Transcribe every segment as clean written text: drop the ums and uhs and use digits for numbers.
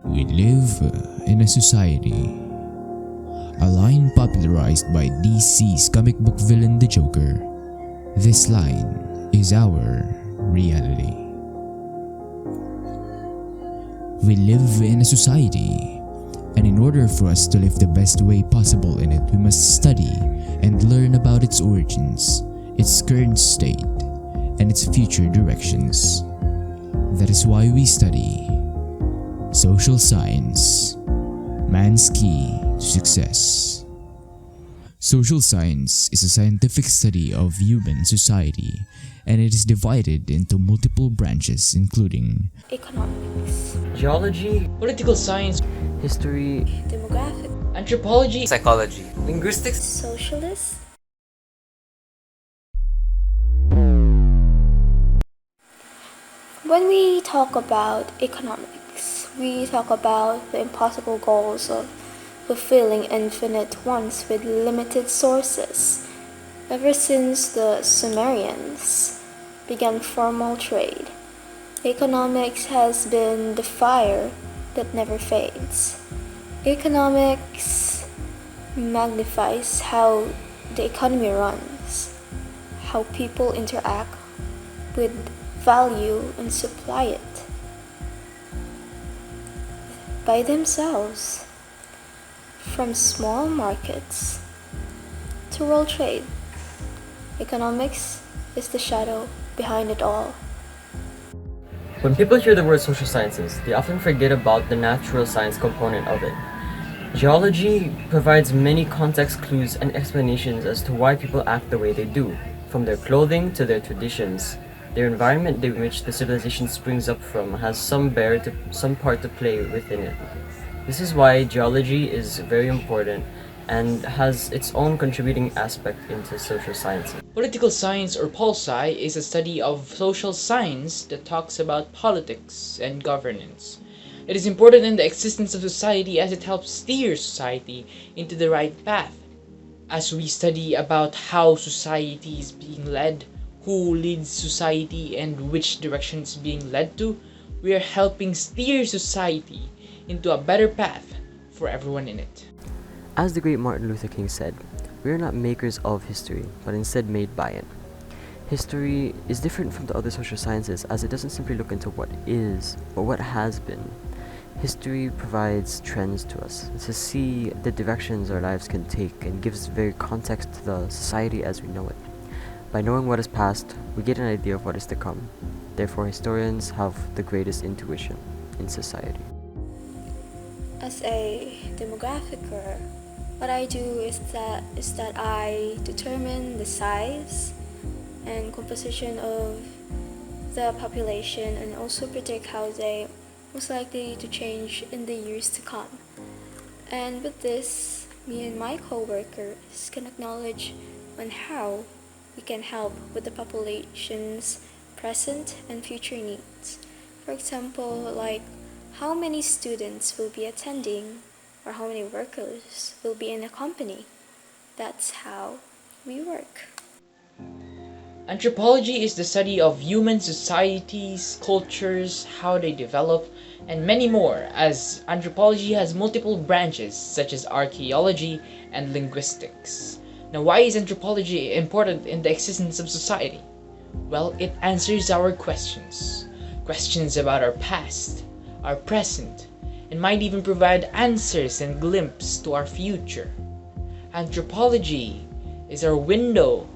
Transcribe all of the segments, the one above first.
We live in a society. A line popularized by DC's comic book villain the Joker. This line is our reality. We live in a society, and in order for us to live the best way possible in it, we must study and learn about its origins, its current state, and its future directions. That is why we study social science, man's key to success. Social science is a scientific study of human society, and it is divided into multiple branches including economics, geology, political science, history, demographic, anthropology, psychology, linguistics, socialist. When we talk about economics, we talk about the impossible goals of fulfilling infinite wants with limited sources. Ever since the Sumerians began formal trade, economics has been the fire that never fades. Economics magnifies how the economy runs, how people interact with value and supply it by themselves, from small markets to world trade. Economics is the shadow behind it all. When people hear the word social sciences, they often forget about the natural science component of it. Geology provides many context clues and explanations as to why people act the way they do, from their clothing to their traditions. Their environment in which the civilization springs up from has some part to play within it. This is why geology is very important and has its own contributing aspect into social sciences. Political science, or pol-sci, is a study of social science that talks about politics and governance. It is important in the existence of society as it helps steer society into the right path. As we study about how society is being led, who leads society, and which direction it's being led to, we are helping steer society into a better path for everyone in it. As the great Martin Luther King said, we are not makers of history, but instead made by it. History is different from the other social sciences as it doesn't simply look into what is, but what has been. History provides trends to us to see the directions our lives can take and gives very context to the society as we know it. By knowing what is past, we get an idea of what is to come. Therefore, historians have the greatest intuition in society. As a demographicer, what I do is that I determine the size and composition of the population and also predict how they most likely to change in the years to come. And with this, me and my co-workers can acknowledge on how we can help with the population's present and future needs. For example, like how many students will be attending or how many workers will be in a company. That's how we work. Anthropology is the study of human societies, cultures, how they develop, and many more, as anthropology has multiple branches such as archaeology and linguistics. Now, why is anthropology important in the existence of society? Well, it answers our questions. Questions about our past, our present, and might even provide answers and glimpses to our future. Anthropology is our window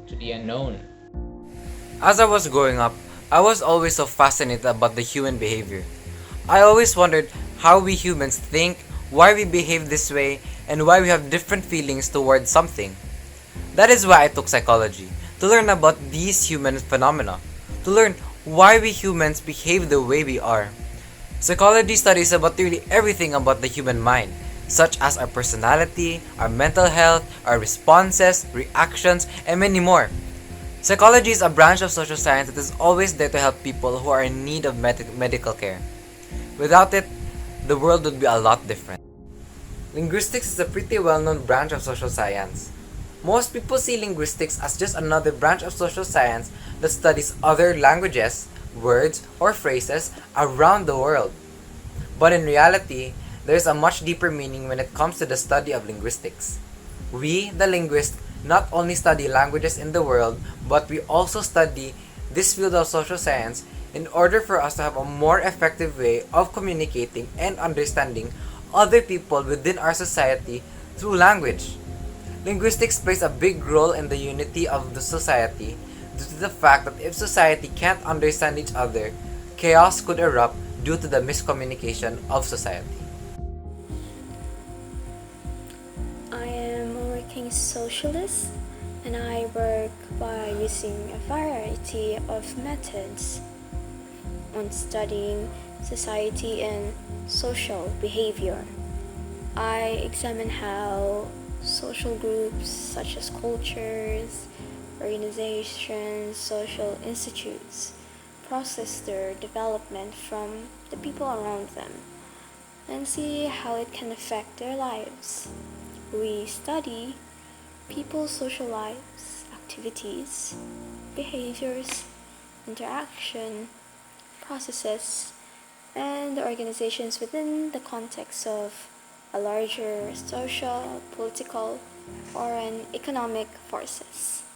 to the unknown. As I was growing up, I was always so fascinated about the human behavior. I always wondered how we humans think, why we behave this way, and why we have different feelings towards something. That is why I took psychology, to learn about these human phenomena, to learn why we humans behave the way we are. Psychology studies about nearly everything about the human mind, such as our personality, our mental health, our responses, reactions, and many more. Psychology is a branch of social science that is always there to help people who are in need of medical care. Without it, the world would be a lot different. Linguistics is a pretty well-known branch of social science. Most people see linguistics as just another branch of social science that studies other languages, words, or phrases around the world. But in reality, there is a much deeper meaning when it comes to the study of linguistics. We, the linguists, not only study languages in the world, but we also study this field of social science in order for us to have a more effective way of communicating and understanding other people within our society through language. Linguistics plays a big role in the unity of the society due to the fact that if society can't understand each other, chaos could erupt due to the miscommunication of society. I am a working socialist and I work by using a variety of methods on studying society and social behavior. I examine how social groups such as cultures, organizations, social institutes process their development from the people around them and see how it can affect their lives. We study people's social lives, activities, behaviors, interaction, processes, and the organizations within the context of a larger social, political, or an economic forces.